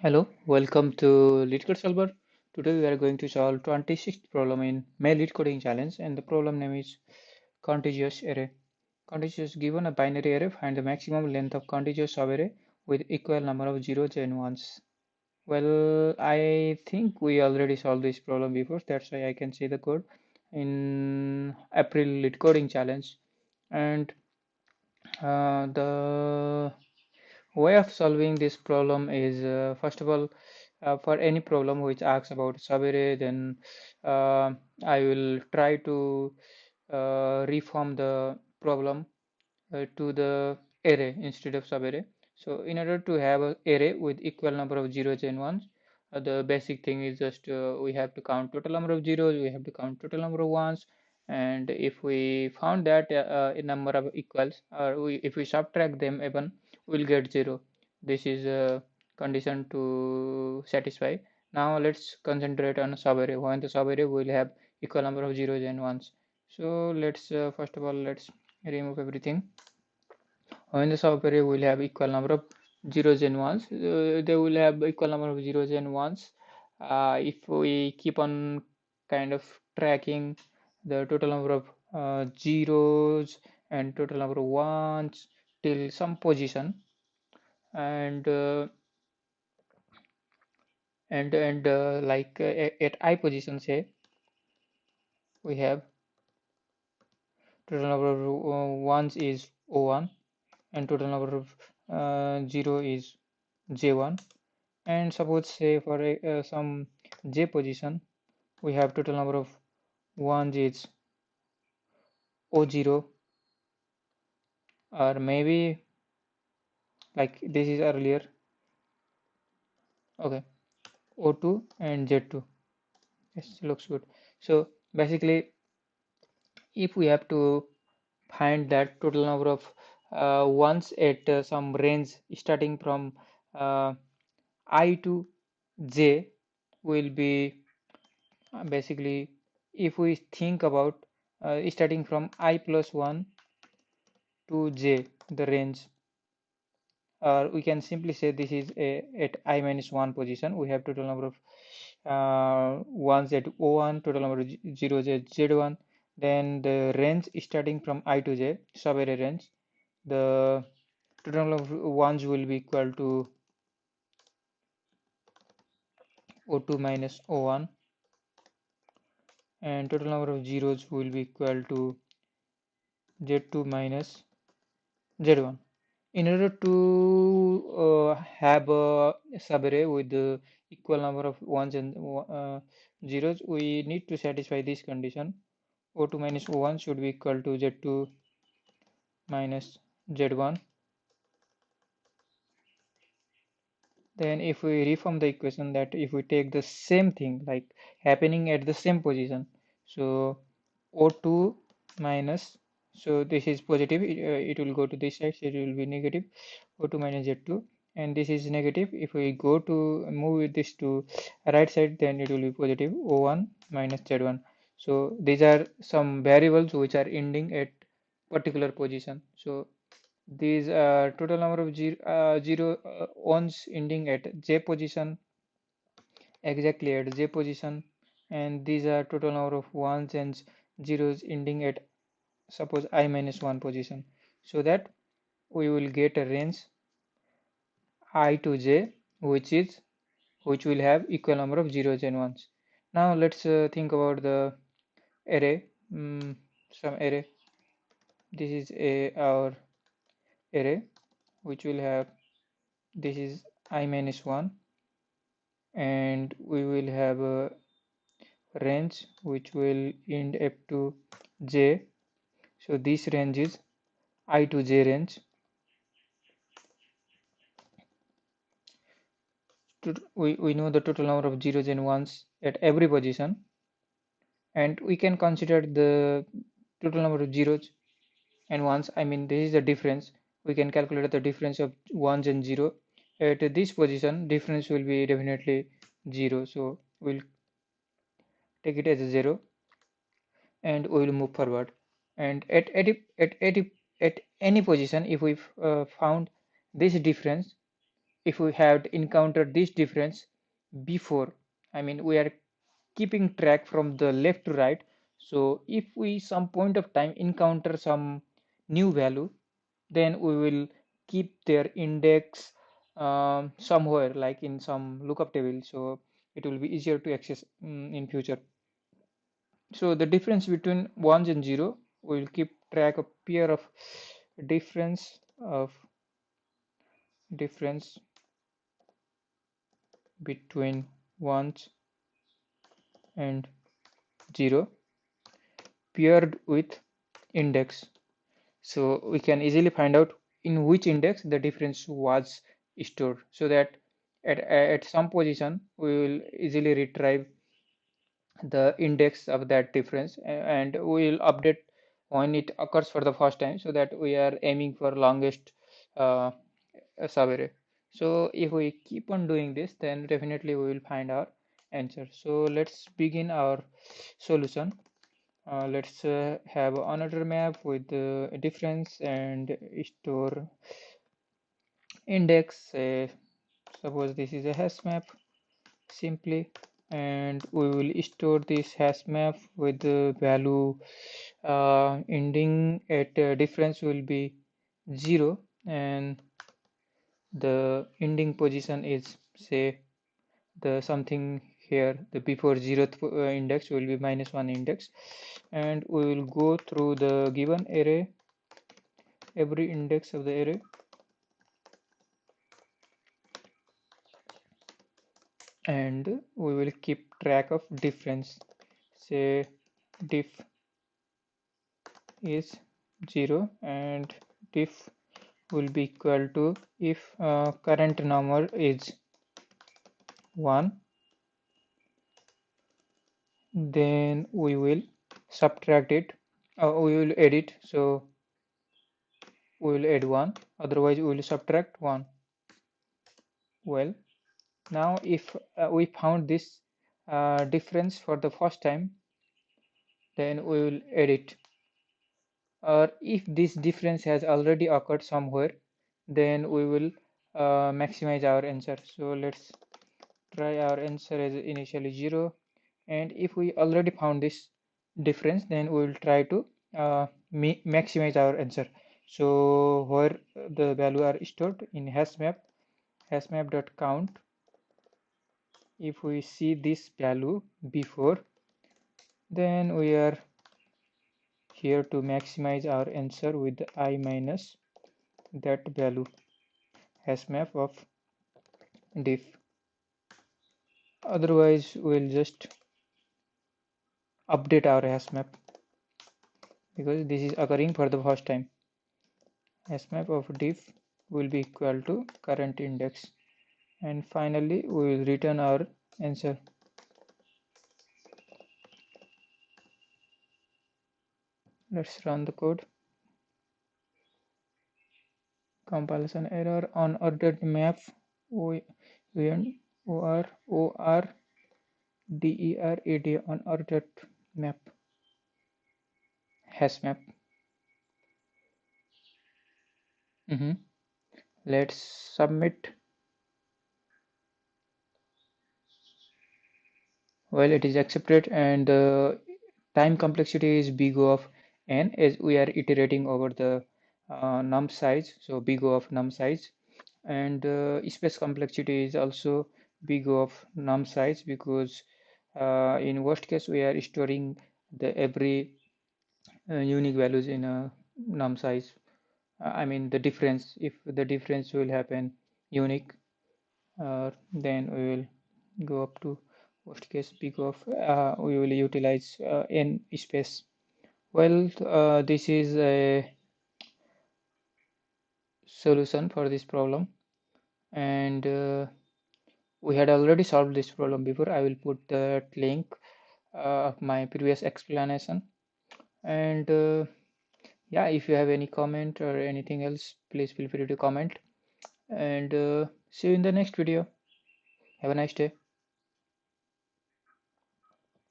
Hello, welcome to LeetCode Solver. Today we are going to solve 26th problem in May LeetCoding challenge, and the problem name is contiguous array. Contiguous, given a binary array, find the maximum length of contiguous subarray with equal number of zeros and ones. Well, I think we already solved this problem before. That's why I can see the code in April LeetCoding challenge. And the way of solving this problem is first of all, for any problem which asks about subarray, then I will try to reform the problem to the array instead of subarray. So in order to have an array with equal number of zeros and ones, the basic thing is just we have to count total number of zeros, we have to count total number of ones, and if we found that a number of equals, or if we subtract them even, we'll get zero. This is a condition to satisfy. Now let's concentrate on subarray. When the subarray will have equal number of zeros and ones. So let's first of all let's remove everything. When the subarray will have equal number of zeros and ones, they will have equal number of zeros and ones. If we keep on kind of tracking the total number of zeros and total number of ones till some position, and like at I position, say we have total number of ones is O1 and total number of 0 is J1, and suppose say for some J position we have total number of ones is O0, or maybe like this is earlier, okay, O2 and Z2. Yes, looks good. So basically if we have to find that total number of ones at some range starting from uh, I to J will be basically, if we think about starting from I plus 1 to J, the range, or we can simply say this is at I minus 1 position. We have total number of ones at O1, total number of zeros at Z1. Then the range starting from I to J, subarray range, the total number of ones will be equal to O2 minus O1, and total number of zeros will be equal to Z2 minus Z1. In order to have a subarray with the equal number of ones and zeros, we need to satisfy this condition. O2 minus O1 should be equal to Z2 minus Z1. Then if we reform the equation, that if we take the same thing like happening at the same position, so O2 minus, so this is positive, it will go to this side, so it will be negative O2 minus Z2, and this is negative. If we go to move with this to right side, then it will be positive O1 minus Z1. So these are some variables which are ending at particular position. So these total number of zero ones ending at J position, exactly at J position, and these are total number of ones and zeros ending at suppose I minus 1 position, so that we will get a range I to J which will have equal number of zeros and ones. Now let's think about the array. Some array. This is our array which will have, this is I minus 1, and we will have a range which will end up to J. So this range is I to J range. We know the total number of zeros and ones at every position, and we can consider the total number of zeros and ones. I mean, this is the difference. We can calculate the difference of ones and zero. At this position, difference will be definitely zero. So we'll take it as a zero, and we will move forward. And at any position, if we found this difference, if we had encountered this difference before, I mean we are keeping track from the left to right. So if we some point of time encounter some new value, then we will keep their index somewhere like in some lookup table, so it will be easier to access in future. So the difference between ones and zero, we will keep track of pair of difference of difference between ones and zero paired with index. So we can easily find out in which index the difference was stored, so that at some position we will easily retrieve the index of that difference, and we will update when it occurs for the first time, so that we are aiming for longest uh, subarray. So if we keep on doing this, then definitely we will find our answer. So let's begin our solution. Let's have another map with the difference and store index. Suppose this is a hash map simply, and we will store this hash map with the value ending at difference will be 0, and the ending position is, say, the something here, the before 0th index will be -1 index, and we will go through the given array, every index of the array, and we will keep track of difference. Say diff is 0 and diff will be equal to, if current number is 1, then we will subtract it, we will add it, so we will add 1, otherwise we will subtract 1. Well, now if we found this difference for the first time, then we will add it. Or if this difference has already occurred somewhere, then we will maximize our answer. So let's try our answer as initially 0, and if we already found this difference, then we will try to maximize our answer. So where the value are stored in hashmap.count, if we see this value before, then we are here to maximize our answer with I minus that value, hashmap of diff. Otherwise we'll just update our hashmap, because this is occurring for the first time. Hashmap of diff will be equal to current index, and finally we will return our answer. Let's run the code. Compilation error, unordered map, ORDERAD, unordered map, hash map. Let's submit. Well, it is accepted, and the time complexity is big O of n, as we are iterating over the num size, so big O of num size, and space complexity is also big O of num size, because in worst case we are storing the every unique values in a num size. I mean the difference, if the difference will happen unique, then we will go up to worst case big of, we will utilize n space. Well, this is a solution for this problem, and we had already solved this problem before. I will put that link of my previous explanation, and yeah, if you have any comment or anything else, please feel free to comment, and see you in the next video. Have a nice day.